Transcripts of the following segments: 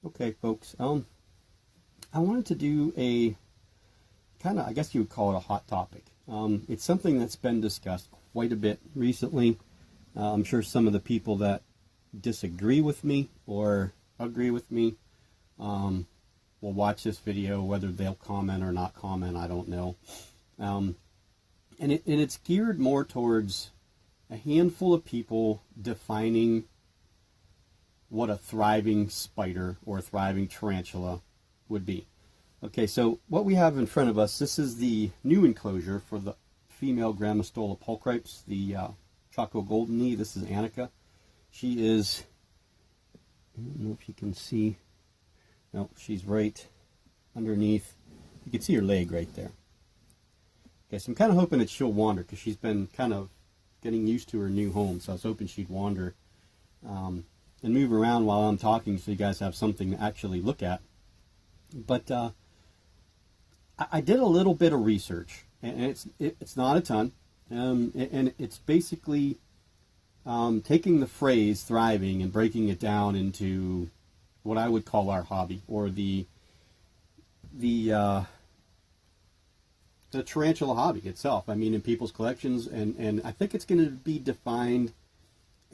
Okay, folks. I wanted to do a kind of, I guess you would call it a hot topic. It's something that's been discussed quite a bit recently. I'm sure some of the people that disagree with me or agree with me will watch this video. Whether they'll comment or not comment, I don't know. And it's geared more towards a handful of people defining what a thriving spider or a thriving tarantula would be. Okay, so what we have in front of us, this is the new enclosure for the female Grammostola pulchripes, the Chaco golden knee. This is Annika. She is, I don't know if you can see, no, she's right underneath. You can see her leg right there. Okay, so I'm kind of hoping that she'll wander because she's been kind of getting used to her new home, so I was hoping she'd wander and move around while I'm talking so you guys have something to actually look at. But I did a little bit of research, and it's not a ton, and it's basically taking the phrase thriving and breaking it down into what I would call our hobby, or the tarantula hobby itself. I mean, in people's collections, and I think it's going to be defined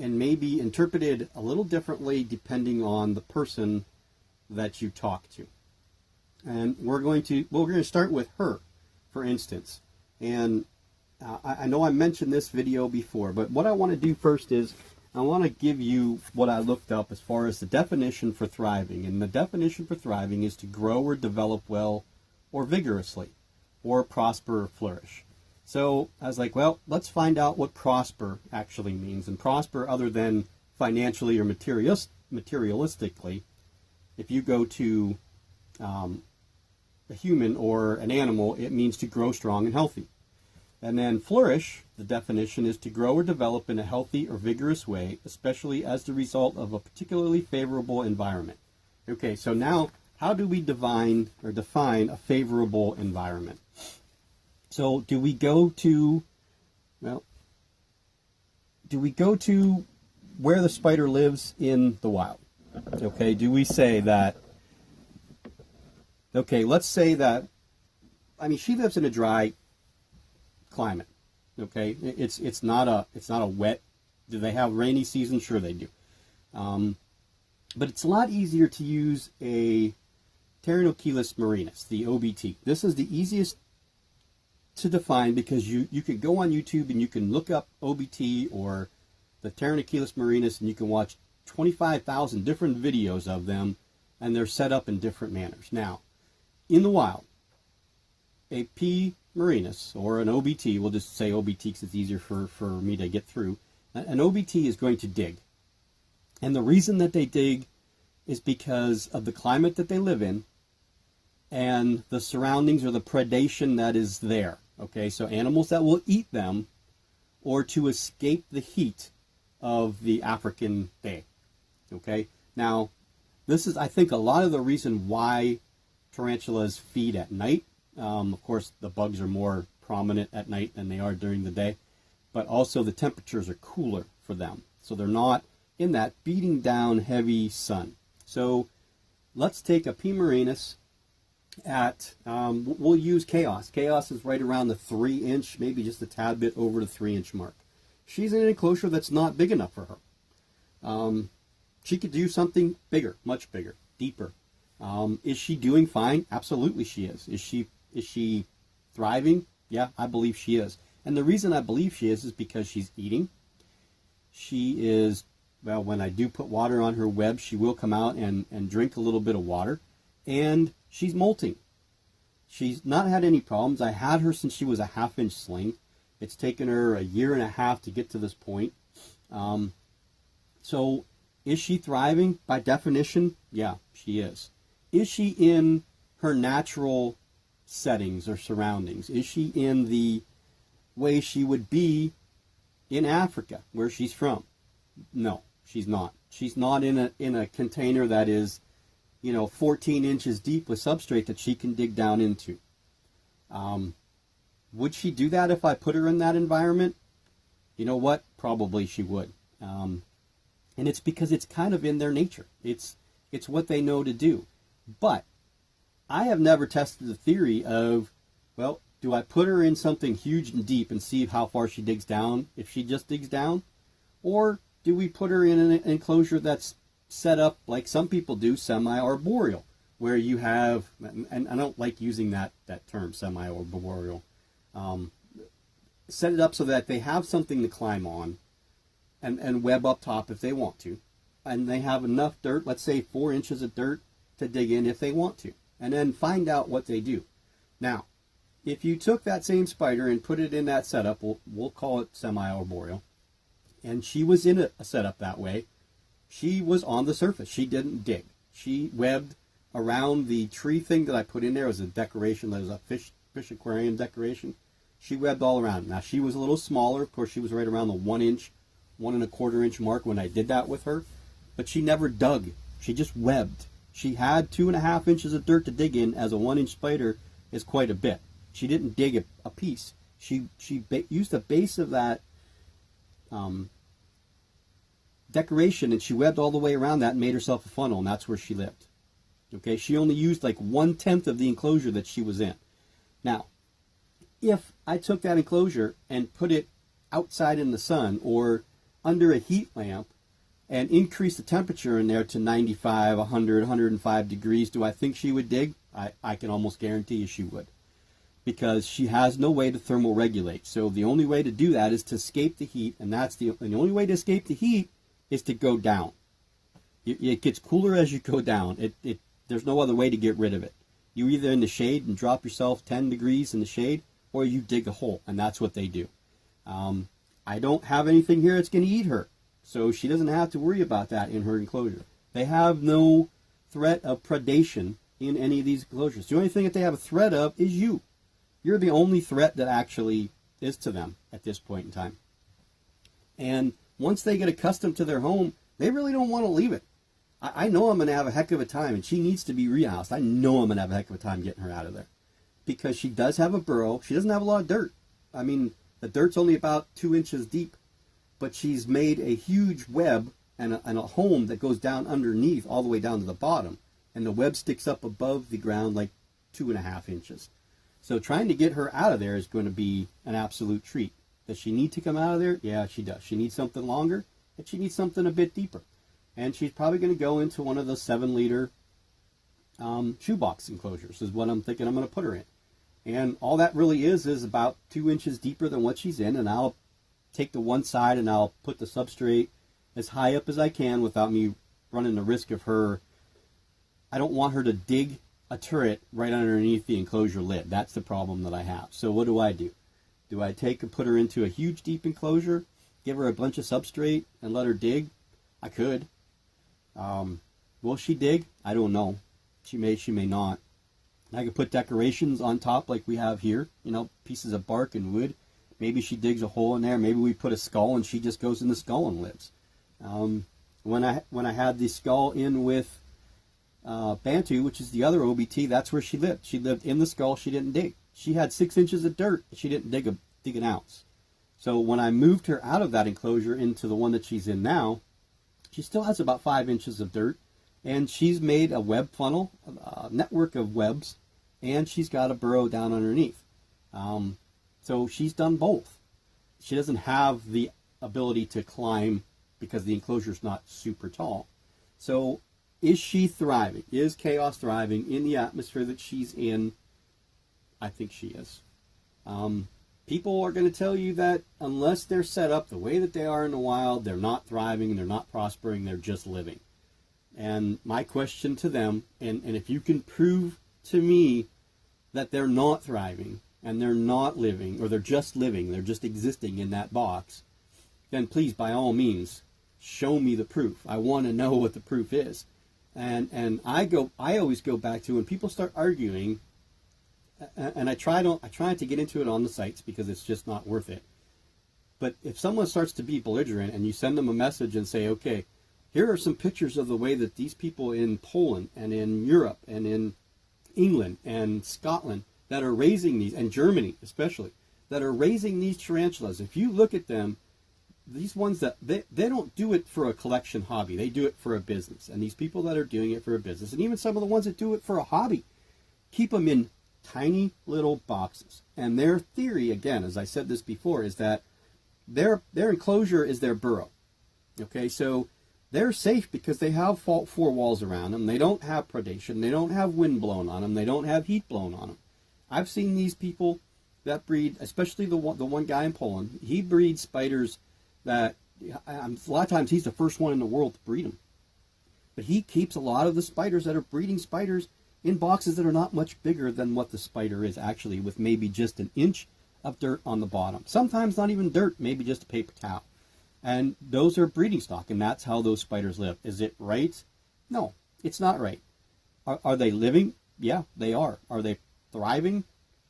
and maybe interpreted a little differently depending on the person that you talk to. And we're going to start with her, for instance. And I know I mentioned this video before, but what I want to do first is I want to give you what I looked up as far as the definition for thriving. And the definition for thriving is to grow or develop well or vigorously, or prosper or flourish. So I was like, well, let's find out what prosper actually means. And prosper, other than financially or materialistically, if you go to a human or an animal, it means to grow strong and healthy. And then flourish, the definition is to grow or develop in a healthy or vigorous way, especially as the result of a particularly favorable environment. Okay, so now how do we define a favorable environment? So do we go to where the spider lives in the wild? Okay, do we say that, okay, let's say that, I mean, she lives in a dry climate. Okay, it's not a wet. Do they have rainy season? Sure they do. But it's a lot easier to use a Pteronochelys marinus, the OBT. This is the easiest to define because you could go on YouTube and you can look up OBT or the Pteronochelys marinus and you can watch 25,000 different videos of them, and they're set up in different manners. Now, in the wild, a P. marinus or an OBT, we'll just say OBT because it's easier for me to get through, an OBT is going to dig. And the reason that they dig is because of the climate that they live in and the surroundings or the predation that is there. Okay, so animals that will eat them or to escape the heat of the African day. Okay, now this is, I think, a lot of the reason why tarantulas feed at night. Of course, the bugs are more prominent at night than they are during the day, but also the temperatures are cooler for them. So they're not in that beating down heavy sun. So let's take a P. marinus at, we'll use Chaos. Chaos is right around the 3-inch, maybe just a tad bit over the 3-inch mark. She's in an enclosure that's not big enough for her. She could do something bigger, much bigger, deeper. Is she doing fine? Absolutely she is. Is she thriving? Yeah, I believe she is. And the reason I believe she is because she's eating. She is, well, when I do put water on her web, she will come out and drink a little bit of water. And she's molting. She's not had any problems. I had her since she was a 1/2-inch sling. It's taken her a 1.5 years to get to this point. So is she thriving? By definition, yeah, she is. Is she in her natural settings or surroundings? Is she in the way she would be in Africa, where she's from? No, she's not. She's not in a container that is, 14 inches deep with substrate that she can dig down into. Would she do that if I put her in that environment? You know what? Probably she would. And it's because it's kind of in their nature. It's It's what they know to do. But I have never tested the theory of, well, do I put her in something huge and deep and see how far she digs down if she just digs down? Or do we put her in an enclosure that's set up like some people do, semi-arboreal, where you have, and I don't like using that term, semi-arboreal, set it up so that they have something to climb on and web up top if they want to. And they have enough dirt, let's say 4 inches of dirt, to dig in if they want to. And then find out what they do. Now, if you took that same spider and put it in that setup, we'll call it semi-arboreal, and she was in a setup that way, she was on the surface. She didn't dig. She webbed around the tree thing that I put in there. It was a decoration. That was a fish aquarium decoration. She webbed all around. Now, she was a little smaller. Of course, she was right around the 1 inch, 1 1/4 inch mark when I did that with her. But she never dug. She just webbed. She had 2.5 inches of dirt to dig in, as a 1 inch spider is quite a bit. She didn't dig a piece. She used the base of that decoration, and she webbed all the way around that and made herself a funnel, and that's where she lived. Okay, she only used like 1/10 of the enclosure that she was in. Now, if I took that enclosure and put it outside in the sun or under a heat lamp and increased the temperature in there to 95, 100, 105 degrees, do I think she would dig? I can almost guarantee you she would, because she has no way to thermal regulate. So the only way to do that is to escape the heat, and the only way to escape the heat is to go down. It gets cooler as you go down. There's no other way to get rid of it. You're either in the shade and drop yourself 10 degrees in the shade, or you dig a hole, and that's what they do. I don't have anything here that's going to eat her, so she doesn't have to worry about that in her enclosure. They have no threat of predation in any of these enclosures. The only thing that they have a threat of is you. You're the only threat that actually is to them at this point in time. And once they get accustomed to their home, they really don't want to leave it. I know I'm going to have a heck of a time, and she needs to be rehoused. I know I'm going to have a heck of a time getting her out of there, because she does have a burrow. She doesn't have a lot of dirt. I mean, the dirt's only about 2 inches deep, but she's made a huge web and a home that goes down underneath all the way down to the bottom, and the web sticks up above the ground like 2.5 inches. So trying to get her out of there is going to be an absolute treat. Does she need to come out of there? Yeah, she does. She needs something longer, and she needs something a bit deeper. And she's probably going to go into one of the 7-liter shoebox enclosures is what I'm thinking I'm going to put her in. And all that really is about 2 inches deeper than what she's in, and I'll take the one side and I'll put the substrate as high up as I can without me running the risk of her. I don't want her to dig a turret right underneath the enclosure lid. That's the problem that I have. So what do? Do I take and put her into a huge deep enclosure, give her a bunch of substrate, and let her dig? I could. Will she dig? I don't know. She may not. I could put decorations on top like we have here, pieces of bark and wood. Maybe she digs a hole in there. Maybe we put a skull and she just goes in the skull and lives. When I had the skull in with Bantu, which is the other OBT, that's where she lived. She lived in the skull. She didn't dig. She had 6 inches of dirt. She didn't dig an ounce. So when I moved her out of that enclosure into the one that she's in now, she still has about 5 inches of dirt, and she's made a web funnel, a network of webs, and she's got a burrow down underneath. So she's done both. She doesn't have the ability to climb because the enclosure's not super tall. So is she thriving? Is Chaos thriving in the atmosphere that she's in? I think she is. People are going to tell you that unless they're set up the way that they are in the wild, they're not thriving, they're not prospering, they're just living. And my question to them, and if you can prove to me that they're not thriving, and they're not living, or they're just living, they're just existing in that box, then please, by all means, show me the proof. I want to know what the proof is. And I always go back to when people start arguing, and I try to get into it on the sites because it's just not worth it. But if someone starts to be belligerent and you send them a message and say, okay, here are some pictures of the way that these people in Poland and in Europe and in England and Scotland that are raising these, and Germany especially, that are raising these tarantulas, if you look at them, these ones that they don't do it for a collection hobby. They do it for a business. And these people that are doing it for a business, and even some of the ones that do it for a hobby, keep them in tiny little boxes. And their theory, again, as I said this before, is that their enclosure is their burrow. Okay, so they're safe because they have four walls around them. They don't have predation. They don't have wind blown on them. They don't have heat blown on them. I've seen these people that breed, especially the one guy in Poland. He breeds spiders that a lot of times he's the first one in the world to breed them. But he keeps a lot of the spiders that are breeding spiders in boxes that are not much bigger than what the spider is actually, with maybe just an inch of dirt on the bottom. Sometimes not even dirt, maybe just a paper towel. And those are breeding stock, and that's how those spiders live. Is it right? No, it's not right. Are they living? Yeah, they are. Are they thriving?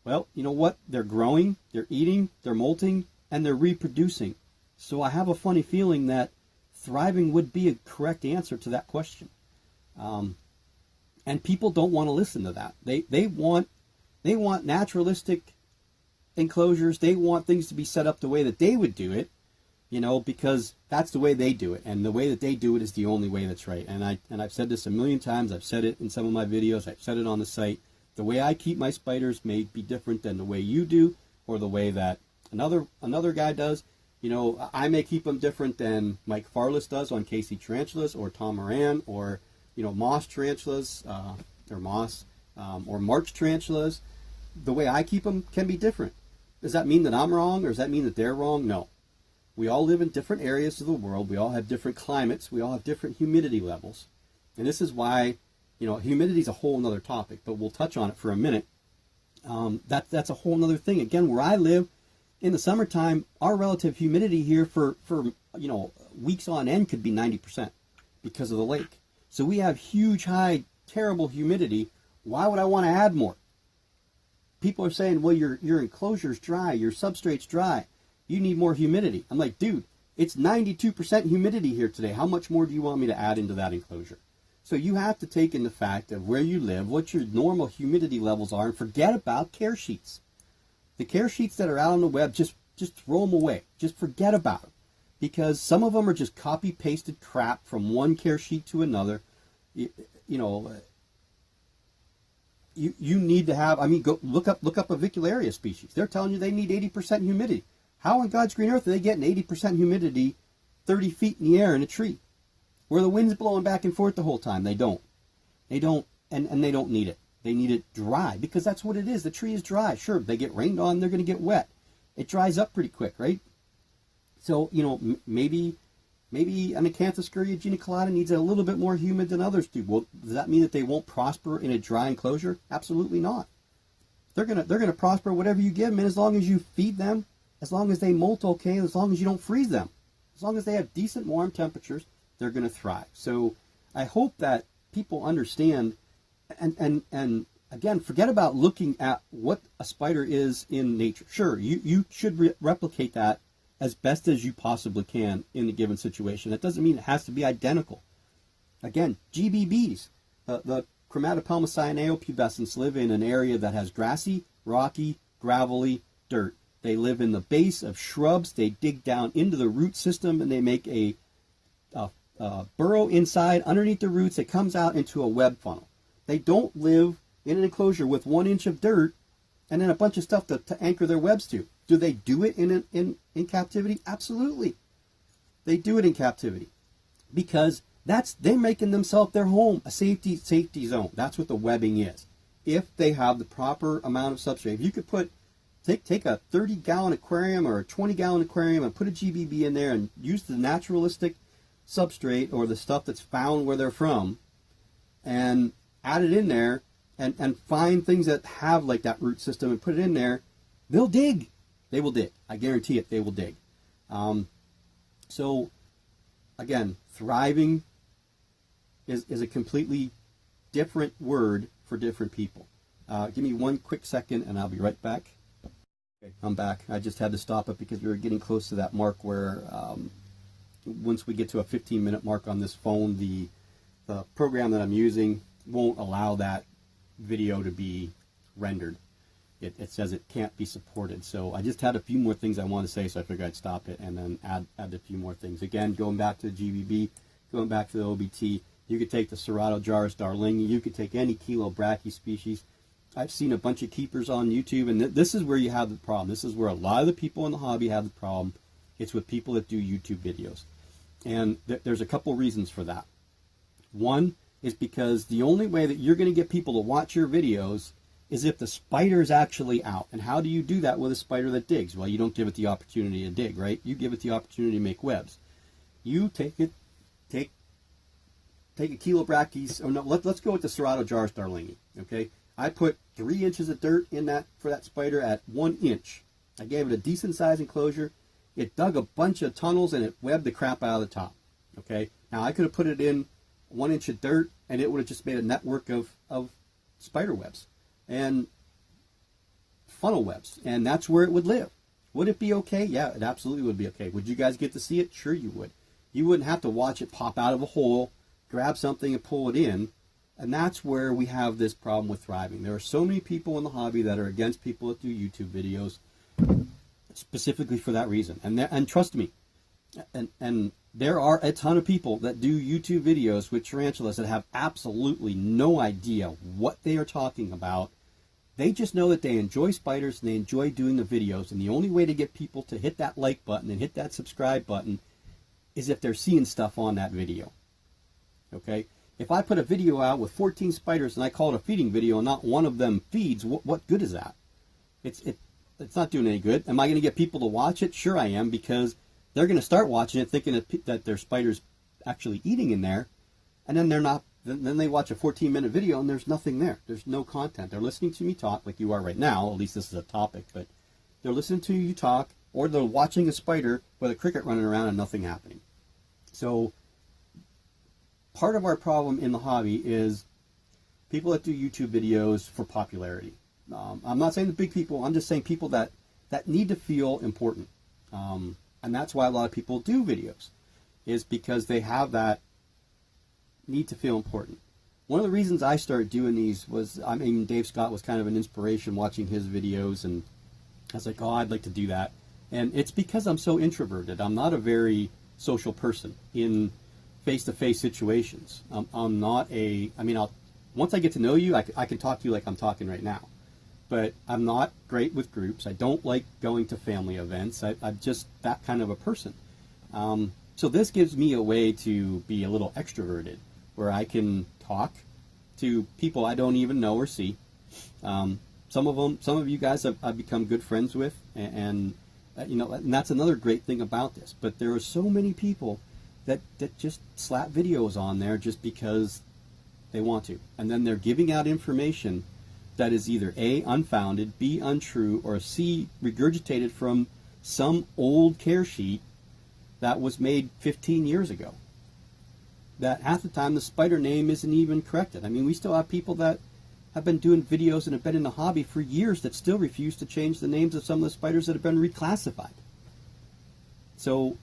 Well, you know what? They're growing, they're eating, they're molting, and they're reproducing. So I have a funny feeling that thriving would be a correct answer to that question. And people don't want to listen to that. They want naturalistic enclosures. They want things to be set up the way that they would do it, you know, because that's the way they do it, and the way that they do it is the only way that's right. And I've said this a million times. I've said it in some of my videos. I've said it on the site. The way I keep my spiders may be different than the way you do, or the way that another guy does. You know, I may keep them different than Mike Farless does on Casey tarantulas, or Tom Moran, or, you know, Moss tarantulas, or Moss, or March tarantulas. The way I keep them can be different. Does that mean that I'm wrong, or does that mean that they're wrong? No. We all live in different areas of the world. We all have different climates. We all have different humidity levels. And this is why, you know, humidity is a whole other topic, but we'll touch on it for a minute. That's a whole other thing. Again, where I live, in the summertime, our relative humidity here for you know, weeks on end could be 90% because of the lake. So we have huge, high, terrible humidity. Why would I want to add more? People are saying, well, your enclosure's dry, your substrate's dry. You need more humidity. I'm like, dude, it's 92% humidity here today. How much more do you want me to add into that enclosure? So you have to take in the fact of where you live, what your normal humidity levels are, and forget about care sheets. The care sheets that are out on the web, just throw them away. Just forget about them. Because some of them are just copy-pasted crap from one care sheet to another. You know, you need to have, I mean, go look up Avicularia species. They're telling you they need 80% humidity. How in God's green earth are they getting 80% humidity 30 feet in the air in a tree, where the wind's blowing back and forth the whole time? They don't, and they don't need it. They need it dry, because that's what it is. The tree is dry. Sure, they get rained on, they're going to get wet. It dries up pretty quick, right? So, you know, maybe an Acanthoscurria geniculata needs it a little bit more humid than others do. Well, does that mean that they won't prosper in a dry enclosure? Absolutely not. They're gonna prosper whatever you give them, and as long as you feed them, as long as they molt okay, as long as you don't freeze them, as long as they have decent warm temperatures, they're going to thrive. So I hope that people understand. And again, forget about looking at what a spider is in nature. Sure, you should replicate that as best as you possibly can in a given situation. That doesn't mean it has to be identical. Again, GBBs, the Chromatopelma cyaneopubescens, live in an area that has grassy, rocky, gravelly dirt. They live in the base of shrubs. They dig down into the root system, and they make a burrow inside underneath the roots that comes out into a web funnel. They don't live in an enclosure with 1 inch of dirt and then a bunch of stuff to anchor their webs to. Do they do it in captivity? Absolutely. They do it in captivity, because they're making themselves their home, a safety zone. That's what the webbing is. If they have the proper amount of substrate. If you could take a 30-gallon aquarium or a 20-gallon aquarium and put a GBB in there and use the naturalistic substrate, or the stuff that's found where they're from, and add it in there, and find things that have like that root system and put it in there, they'll dig. They will dig. I guarantee it, they will dig. So, again, thriving is a completely different word for different people. Give me 1 quick second and I'll be right back. Okay, I'm back. I just had to stop it because we were getting close to that mark where once we get to a 15-minute mark on this phone, the program that I'm using won't allow that video to be rendered. it says it can't be supported. So I just had a few more things I want to say, so I figured I'd stop it and then add a few more things. Again, going back to the GVB, going back to the OBT, you could take the Cerrado Jarus Darlingi, you could take any Chelobrachy species. I've seen a bunch of keepers on YouTube, and this is where you have the problem. This is where a lot of the people in the hobby have the problem. It's with people that do YouTube videos. And there's a couple reasons for that. One is because the only way that you're going to get people to watch your videos is if the spider is actually out. And how do you do that with a spider that digs? Well, you don't give it the opportunity to dig, right? You give it the opportunity to make webs. You take a Chelobrachy, oh no, let's go with the Cerrado Jarus Darlingi, okay? I put 3 inches of dirt in that for that spider at 1 inch. I gave it a decent size enclosure. It dug a bunch of tunnels and it webbed the crap out of the top, okay? Now I could have put it in 1 inch of dirt and it would have just made a network of spider webs and funnel webs, and that's where it would live. Would it be okay? Yeah, it absolutely would be okay. Would you guys get to see it? Sure you would. You wouldn't have to watch it pop out of a hole, grab something and pull it in, and that's where we have this problem with thriving. There are so many people in the hobby that are against people that do YouTube videos specifically for that reason. And trust me, and there are a ton of people that do YouTube videos with tarantulas that have absolutely no idea what they are talking about. They just know that they enjoy spiders and they enjoy doing the videos, and the only way to get people to hit that like button and hit that subscribe button is if they're seeing stuff on that video. Okay? If I put a video out with 14 spiders and I call it a feeding video and not one of them feeds, what good is that? It's not doing any good. Am I going to get people to watch it? Sure I am, because they're going to start watching it thinking that their spider's actually eating in there, and then they're not. Then they watch a 14-minute video and there's nothing there. There's no content. They're listening to me talk like you are right now. At least this is a topic, but they're listening to you talk, or they're watching a spider with a cricket running around and nothing happening. So part of our problem in the hobby is people that do YouTube videos for popularity. I'm not saying the big people. I'm just saying people that need to feel important. And that's why a lot of people do videos, is because they have that need to feel important. One of the reasons I started doing these was, I mean, Dave Scott was kind of an inspiration watching his videos, and I was like, oh, I'd like to do that. And it's because I'm so introverted. I'm not a very social person in face-to-face situations. I'm not a, I mean, once I get to know you, I can talk to you like I'm talking right now. But I'm not great with groups. I don't like going to family events. I'm just that kind of a person. So this gives me a way to be a little extroverted, where I can talk to people I don't even know or see. Some of you guys I've become good friends with, and you know, and that's another great thing about this. But there are so many people that just slap videos on there just because they want to, and then they're giving out information that is either A, unfounded, B, untrue, or C, regurgitated from some old care sheet that was made 15 years ago. That half the time the spider name isn't even corrected. I mean, we still have people that have been doing videos and have been in the hobby for years that still refuse to change the names of some of the spiders that have been reclassified. So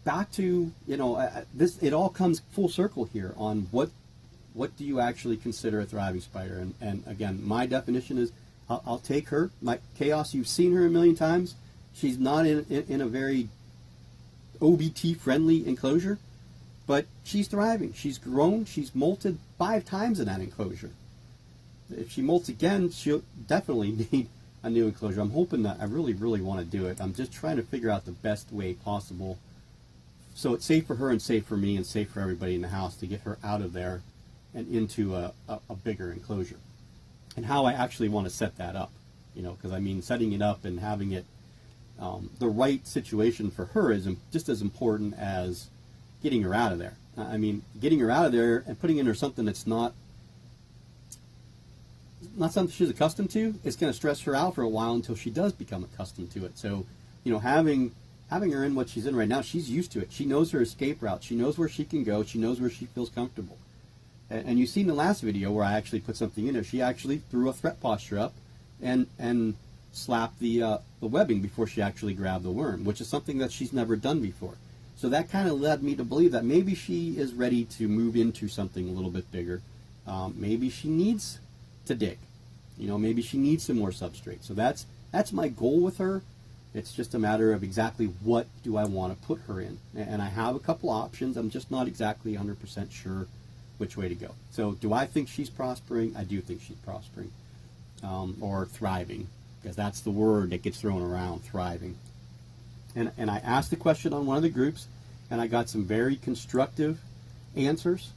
back to, you know, this, it all comes full circle here on what do you actually consider a thriving spider? And again, my definition is, I'll take her, my Chaos, you've seen her a million times. She's not in a very OBT friendly enclosure, but she's thriving. She's grown. She's molted 5 times in that enclosure. If she molts again, she'll definitely need a new enclosure. I'm hoping that, I really, really want to do it. I'm just trying to figure out the best way possible so it's safe for her and safe for me and safe for everybody in the house to get her out of there and into a bigger enclosure. And how I actually want to set that up, you know, because I mean, setting it up and having it the right situation for her is just as important as getting her out of there. I mean, getting her out of there and putting in her something that's not something she's accustomed to is going to stress her out for a while until she does become accustomed to it. So, you know, having her in what she's in right now, she's used to it. She knows her escape route. She knows where she can go. She knows where she feels comfortable. And you've seen the last video where I actually put something in there. She actually threw a threat posture up and slapped the webbing before she actually grabbed the worm, which is something that she's never done before. So that kind of led me to believe that maybe she is ready to move into something a little bit bigger. Maybe she needs to dig. You know, maybe she needs some more substrate. So that's my goal with her. It's just a matter of exactly what do I want to put her in. And I have a couple options. I'm just not exactly 100% sure which way to go. So do I think she's prospering? I do think she's prospering, or thriving, because that's the word that gets thrown around, thriving. And I asked the question on one of the groups, and I got some very constructive answers.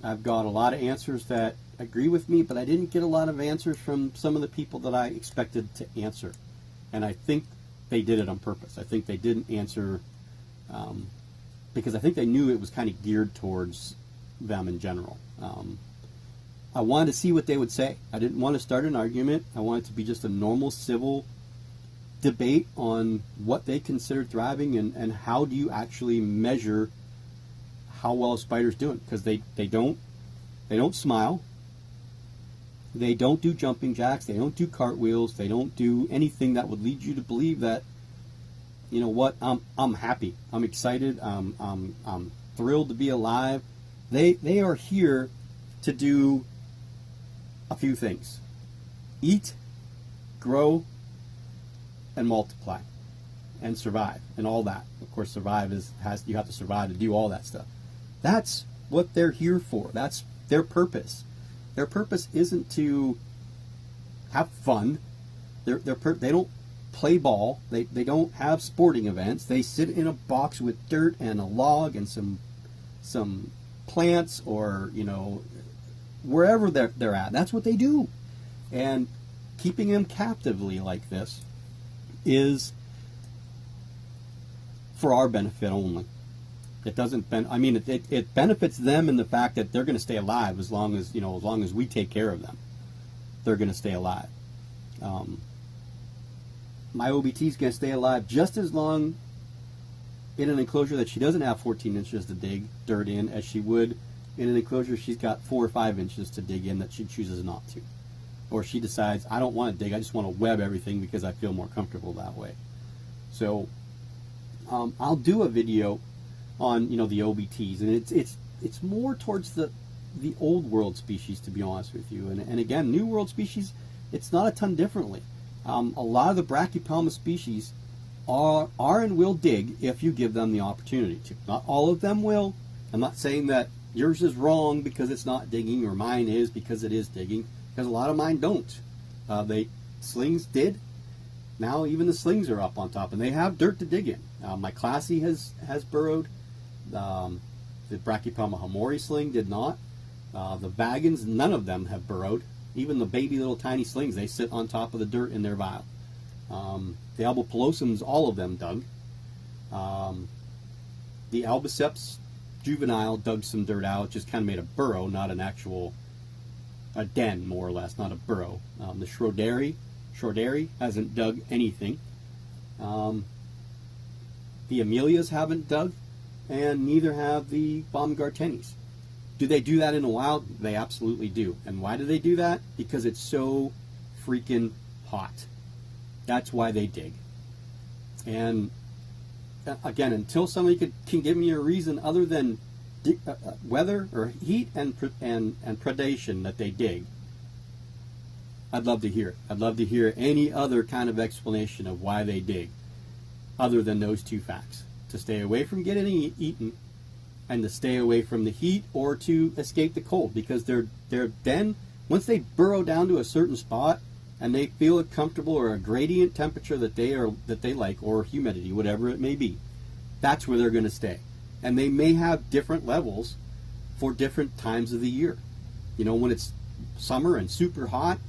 I've got a lot of answers that agree with me, but I didn't get a lot of answers from some of the people that I expected to answer. And I think they did it on purpose. I think they didn't answer because I think they knew it was kind of geared towards them in general. I wanted to see what they would say. I didn't want to start an argument. I wanted it to be just a normal civil debate on what they considered thriving and how do you actually measure how well a spider's doing, because they don't smile, they don't do jumping jacks, they don't do cartwheels, they don't do anything that would lead you to believe that, you know what, I'm happy, I'm excited, I'm thrilled to be alive. They are here to do a few things: eat, grow, and multiply, and survive, and all that. Of course, survive you have to survive to do all that stuff. That's what they're here for. That's their purpose. Their purpose isn't to have fun. They don't play ball. They don't have sporting events. They sit in a box with dirt and a log and some plants, or you know, wherever they're at. That's what they do. And keeping them captively like this is for our benefit only. It doesn't it benefits them in the fact that they're going to stay alive as long as we take care of them. They're going to stay alive. My OBT is going to stay alive just as long in an enclosure that she doesn't have 14 inches to dig dirt in as she would in an enclosure she's got 4 or 5 inches to dig in that she chooses not to. Or she decides, I don't want to dig, I just want to web everything because I feel more comfortable that way. So I'll do a video on the OBTs, and it's more towards the old world species, to be honest with you. And again, new world species, it's not a ton differently. A lot of the Brachypelma species are and will dig if you give them the opportunity to. Not all of them will. I'm not saying that yours is wrong because it's not digging, or mine is because it is digging, because a lot of mine don't. Slings did. Now even the slings are up on top, and they have dirt to dig in. My Classy has burrowed. The Brachypelma hamori sling did not. The Vagans, none of them have burrowed. Even the baby little tiny slings, they sit on top of the dirt in their vial. The Albopilosums, all of them dug. The Albiceps juvenile dug some dirt out, just kind of made a burrow, not an actual a den, more or less, not a burrow. The Schroederi hasn't dug anything. The Amelias haven't dug, and neither have the Baumgartenis. Do they do that in the wild? They absolutely do. And why do they do that? Because it's so freaking hot. That's why they dig. And again, until somebody can give me a reason other than weather or heat and predation that they dig, I'd love to hear it. I'd love to hear any other kind of explanation of why they dig other than those two facts: to stay away from getting eaten, and to stay away from the heat, or to escape the cold. Because they're then, once they burrow down to a certain spot and they feel it comfortable, or a gradient temperature that they like, or humidity, whatever it may be, that's where they're going to stay. And they may have different levels for different times of the year. When it's summer and super hot,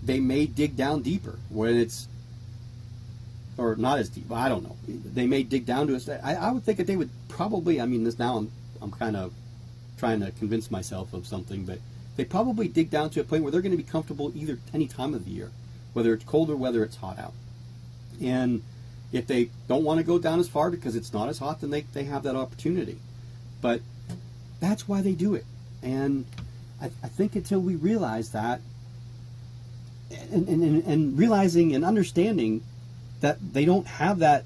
they may dig down deeper. When it's, or not as deep, I don't know. They may dig down to a, I would think that they would probably, this now I'm kind of trying to convince myself of something, but they probably dig down to a point where they're going to be comfortable either any time of the year, whether it's cold or whether it's hot out. And if they don't want to go down as far because it's not as hot, then they have that opportunity. But that's why they do it. And I think until we realize that, and realizing and understanding that they don't have that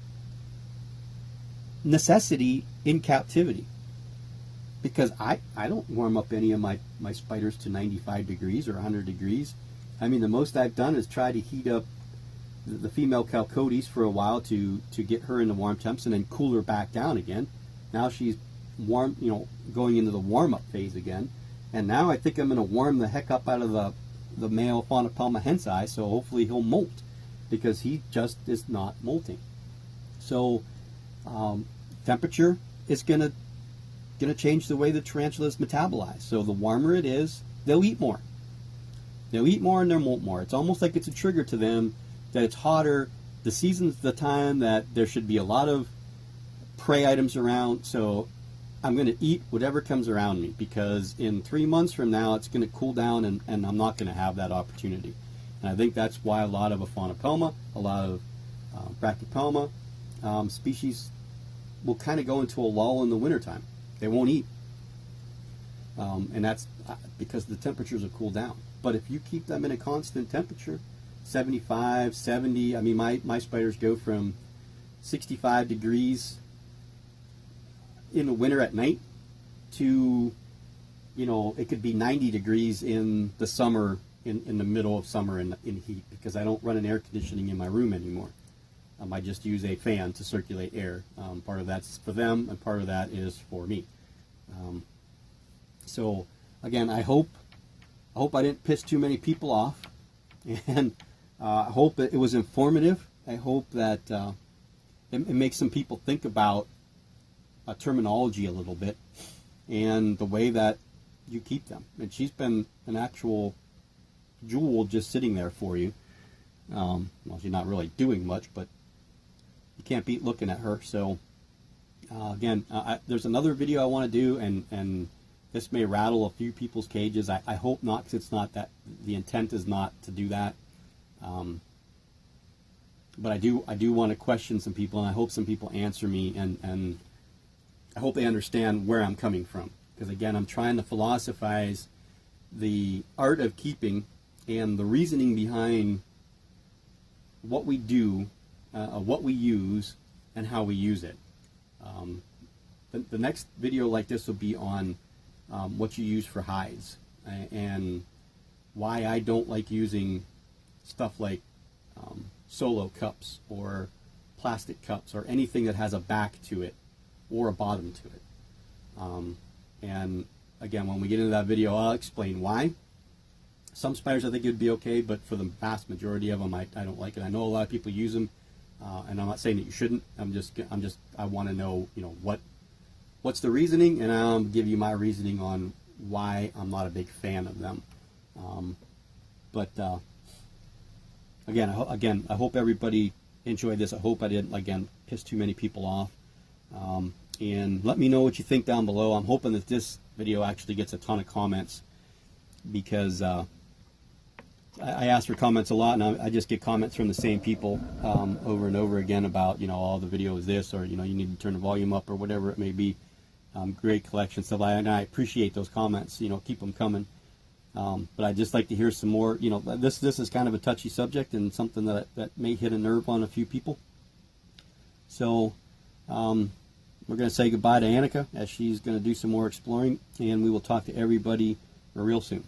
necessity in captivity. Because I don't warm up any of my spiders to 95 degrees or 100 degrees. I mean, the most I've done is try to heat up the female Chalcodes for a while to get her into warm temps and then cool her back down again. Now she's warm, going into the warm-up phase again. And now I think I'm going to warm the heck up out of the male Faunopelma hensi, so hopefully he'll molt, because he just is not molting. So temperature is going to change the way the tarantulas metabolize. So the warmer it is, they'll eat more. They'll eat more and they'll molt more. It's almost like it's a trigger to them that it's hotter. The season's the time that there should be a lot of prey items around, so I'm going to eat whatever comes around me, because in 3 months from now it's going to cool down and I'm not going to have that opportunity. And I think that's why a lot of Faunopelma, a lot of Brachypelma species will kind of go into a lull in the wintertime. They won't eat. And that's because the temperatures will cool down. But if you keep them in a constant temperature, 75, 70, I mean, my spiders go from 65 degrees in the winter at night to, it could be 90 degrees in the summer, in the middle of summer in heat, because I don't run an air conditioning in my room anymore. I just use a fan to circulate air. Part of that's for them, and part of that is for me. So again, I hope I didn't piss too many people off, and I hope that it was informative. I hope that it makes some people think about terminology a little bit and the way that you keep them. And she's been an actual jewel just sitting there for you. Well, she's not really doing much, but you can't beat looking at her. So again, there's another video I want to do, and this may rattle a few people's cages. I hope not, because it's not that, the intent is not to do that. But I do want to question some people, and I hope some people answer me, and I hope they understand where I'm coming from. Because again, I'm trying to philosophize the art of keeping and the reasoning behind what we do, what we use, and how we use it. The next video like this will be on what you use for hides, and why I don't like using stuff like solo cups or plastic cups or anything that has a back to it or a bottom to it. And again, when we get into that video, I'll explain why. Some spiders I think it'd be okay, but for the vast majority of them, I don't like it. I know a lot of people use them, and I'm not saying that you shouldn't. I want to know, what's the reasoning, and I'll give you my reasoning on why I'm not a big fan of them. Again, I hope everybody enjoyed this. I hope I didn't, again, piss too many people off. And let me know what you think down below. I'm hoping that this video actually gets a ton of comments, because I ask for comments a lot, and I just get comments from the same people over and over again about, all the video is this, or, you need to turn the volume up, or whatever it may be. Great collection stuff, and I appreciate those comments. Keep them coming. But I'd just like to hear some more. This is kind of a touchy subject, and something that may hit a nerve on a few people. So we're going to say goodbye to Annika, as she's going to do some more exploring, and we will talk to everybody real soon.